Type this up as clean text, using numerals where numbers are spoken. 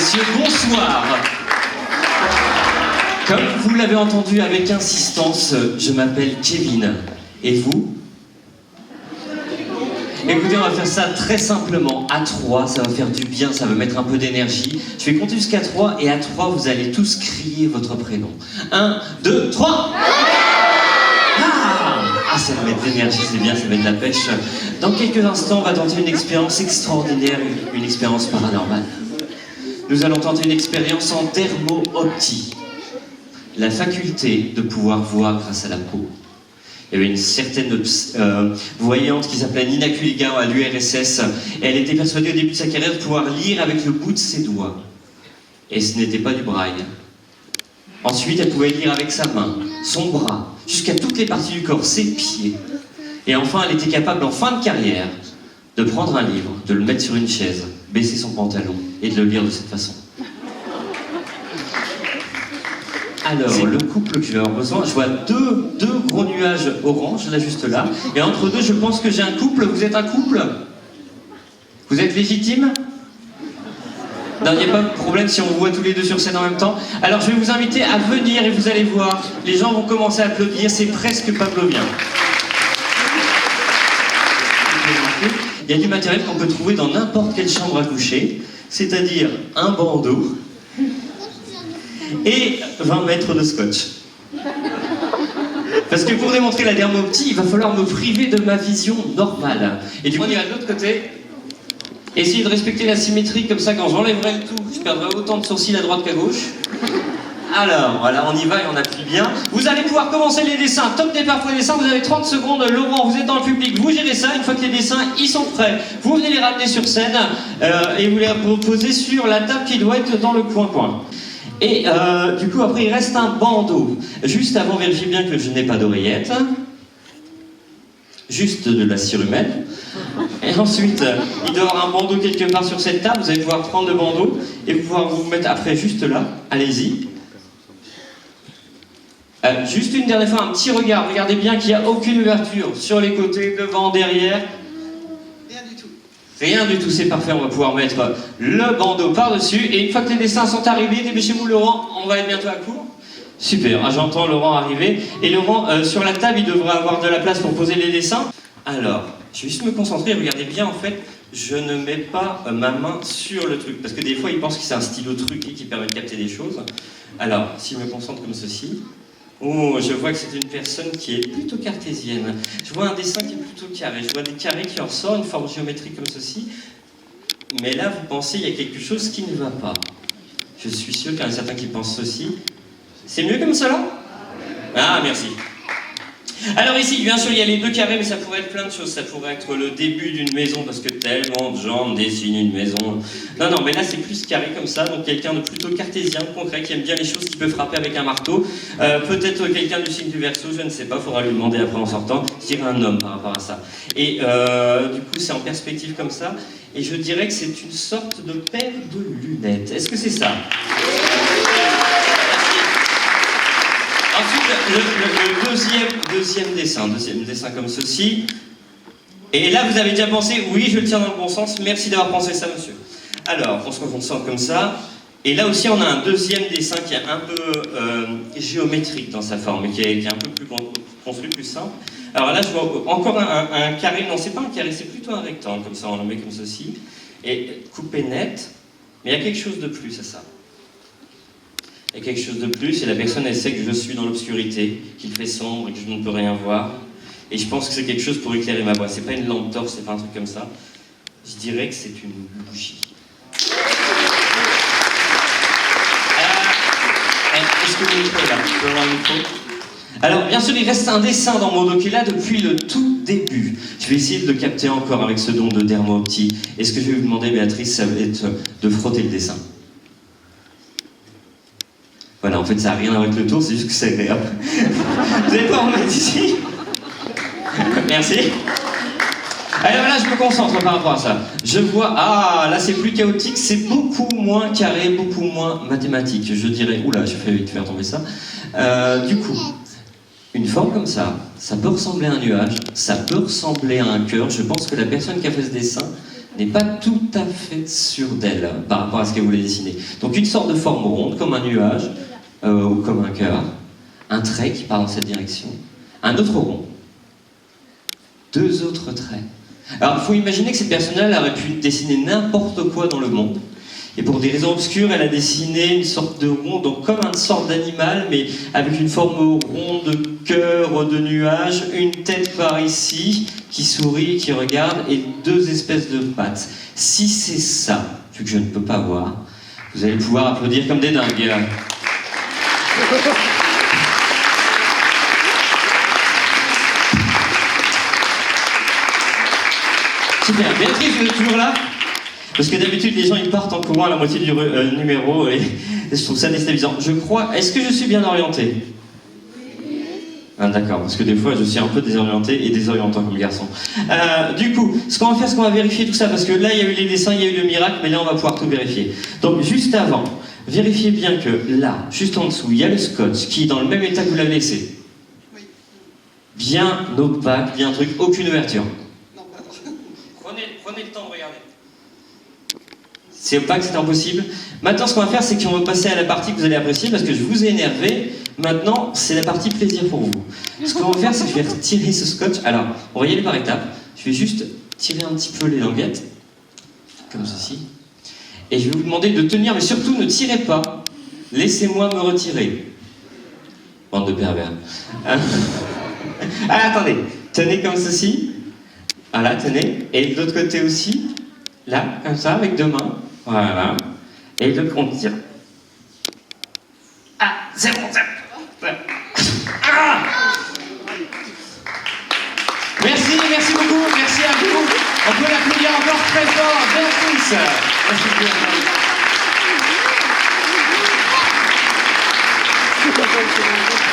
messieurs, bonsoir. Comme vous l'avez entendu avec insistance, je m'appelle Kevin. Et vous? Écoutez, on va faire ça très simplement. À 3, ça va faire du bien, ça va mettre un peu d'énergie. Je vais compter jusqu'à 3 et à 3, vous allez tous crier votre prénom. 1, 2, 3. Ah, ça va mettre de l'énergie, c'est bien, ça va mettre de la pêche. Dans quelques instants, on va tenter une expérience extraordinaire, une expérience paranormale. Nous allons tenter une expérience en dermo-optie. La faculté de pouvoir voir grâce à la peau. Il y avait une certaine voyante qui s'appelait Nina Kuligan à l'URSS. Elle était persuadée au début de sa carrière de pouvoir lire avec le bout de ses doigts. Et ce n'était pas du braille. Ensuite, elle pouvait lire avec sa main, son bras, jusqu'à toutes les parties du corps, ses pieds. Et enfin, elle était capable, en fin de carrière, de prendre un livre, de le mettre sur une chaise, baisser son pantalon et de le lire de cette façon. Alors, le couple que je vais avoir besoin, je vois deux gros nuages orange, là, juste là. Et entre deux, je pense que j'ai un couple. Vous êtes un couple? Vous êtes légitime? Non, il n'y a pas de problème si on vous voit tous les deux sur scène en même temps. Alors, je vais vous inviter à venir et vous allez voir, les gens vont commencer à applaudir, c'est presque pavlovien. Il y a du matériel qu'on peut trouver dans n'importe quelle chambre à coucher, c'est-à-dire un bandeau, et 20 mètres de scotch. Parce que pour démontrer la dermoptie, il va falloir me priver de ma vision normale. Et du coup, on ira de l'autre côté. Essayez de respecter la symétrie, comme ça, quand j'enlèverai le tout, je perdrai autant de sourcils à droite qu'à gauche. Alors, voilà, on y va et on appuie bien. Vous allez pouvoir commencer les dessins. Top départ pour les dessins, vous avez 30 secondes. Laurent, vous êtes dans le public, vous gérez ça. Une fois que les dessins, ils sont prêts, vous venez les ramener sur scène et vous les posez sur la table qui doit être dans le coin-coin. Et du coup, après, il reste un bandeau. Juste avant, vérifiez bien que je n'ai pas d'oreillette. Juste de la cire humaine. Et ensuite, il doit y avoir un bandeau quelque part sur cette table. Vous allez pouvoir prendre le bandeau et pouvoir vous mettre après juste là. Allez-y. Juste une dernière fois, un petit regard. Regardez bien qu'il n'y a aucune ouverture sur les côtés, devant, derrière. Rien du tout, c'est parfait, on va pouvoir mettre le bandeau par-dessus, et une fois que les dessins sont arrivés, dépêchez-vous Laurent, on va être bientôt à court. Super, j'entends Laurent arriver, et Laurent, sur la table, il devrait avoir de la place pour poser les dessins. Alors, je vais juste me concentrer, regardez bien, en fait, je ne mets pas ma main sur le truc, parce que des fois, ils pensent que c'est un stylo truqué qui permet de capter des choses. Alors, si je me concentre comme ceci... Oh, je vois que c'est une personne qui est plutôt cartésienne. Je vois un dessin qui est plutôt carré. Je vois des carrés qui en sortent, une forme géométrique comme ceci. Mais là, vous pensez qu'il y a quelque chose qui ne va pas. Je suis sûr qu'il y en a certains qui pensent ceci. C'est mieux comme cela? Ah, merci. Alors ici, bien sûr, il y a les deux carrés, mais ça pourrait être plein de choses. Ça pourrait être le début d'une maison, parce que tellement de gens dessinent une maison. Non, mais là, c'est plus carré comme ça. Donc quelqu'un de plutôt cartésien, concret, qui aime bien les choses, qui peut frapper avec un marteau. Peut-être quelqu'un du signe du Verseau, je ne sais pas, faudra lui demander après en sortant. Je dirais un homme par rapport à ça. Et du coup, c'est en perspective comme ça. Et je dirais que c'est une sorte de paire de lunettes. Est-ce que c'est ça? Ensuite, le deuxième dessin comme ceci. Et là, vous avez déjà pensé, oui, je le tiens dans le bon sens, merci d'avoir pensé ça, monsieur. Alors, on se concentre comme ça. Et là aussi, on a un deuxième dessin qui est un peu géométrique dans sa forme, qui est un peu plus construit, plus simple. Alors là, je vois encore un carré, non, c'est pas un carré, c'est plutôt un rectangle, comme ça, on le met comme ceci. Et coupé net, mais il y a quelque chose de plus à ça. Il y a quelque chose de plus, et la personne, elle sait que je suis dans l'obscurité, qu'il fait sombre et que je ne peux rien voir. Et je pense que c'est quelque chose pour éclairer ma voix. C'est pas une lampe torche, c'est pas un truc comme ça. Je dirais que c'est une bougie. Est-ce que vous êtes là? Je peux avoir un micro? Alors, bien sûr, il reste un dessin dans mon dos qui est là depuis le tout début. Je vais essayer de le capter encore avec ce don de dermo-optie. Et ce que je vais vous demander, Béatrice, ça va être de frotter le dessin. Voilà, en fait, ça n'a rien à voir avec le tour, c'est juste que c'est agréable. Vous allez pas en mettre ici? Merci. Alors là, je me concentre par rapport à ça. Je vois, ah, là c'est plus chaotique, c'est beaucoup moins carré, beaucoup moins mathématique. Je dirais, oula, j'ai fait vite faire tomber ça. Du coup, une forme comme ça peut ressembler à un nuage, ça peut ressembler à un cœur. Je pense que la personne qui a fait ce dessin n'est pas tout à fait sûre d'elle par rapport à ce qu'elle voulait dessiner. Donc une sorte de forme ronde, comme un nuage, ou comme un cœur, un trait qui part dans cette direction, un autre rond, deux autres traits. Alors il faut imaginer que cette personne-là aurait pu dessiner n'importe quoi dans le monde, et pour des raisons obscures, elle a dessiné une sorte de rond, donc comme une sorte d'animal, mais avec une forme ronde de cœur, de nuage, une tête par ici, qui sourit, qui regarde, et deux espèces de pattes. Si c'est ça, vu que je ne peux pas voir, vous allez pouvoir applaudir comme des dingues. Super, Béatrice, vous êtes toujours là? Parce que d'habitude, les gens ils partent en courant à la moitié du numéro et je trouve ça déstabilisant. Je crois, est-ce que je suis bien orienté? Ah, d'accord, parce que des fois je suis un peu désorienté et désorientant comme garçon. Du coup, ce qu'on va faire, c'est qu'on va vérifier tout ça, parce que là il y a eu les dessins, il y a eu le miracle, mais là on va pouvoir tout vérifier. Donc juste avant, vérifiez bien que là, juste en dessous, il y a le scotch qui est dans le même état que vous l'avez laissé. Bien opaque, bien truc, aucune ouverture. Prenez le temps de regarder. C'est opaque, c'est impossible. Maintenant, ce qu'on va faire, c'est qu'on va passer à la partie que vous allez apprécier, parce que je vous ai énervé. Maintenant, c'est la partie plaisir pour vous. Ce qu'on va faire, c'est que je vais retirer ce scotch. Alors, on va y aller par étapes. Je vais juste tirer un petit peu les languettes, comme ceci. Et je vais vous demander de tenir, mais surtout, ne tirez pas. Laissez-moi me retirer. Bande de pervers. Ah, attendez. Tenez comme ceci. Voilà, tenez. Et de l'autre côté aussi. Là, comme ça, avec deux mains. Voilà. Et de l'autre, on tire. Ah, c'est bon, c'est bon. Ah, merci beaucoup, merci à vous. On peut l'applaudir encore très fort, Béatrice. Merci.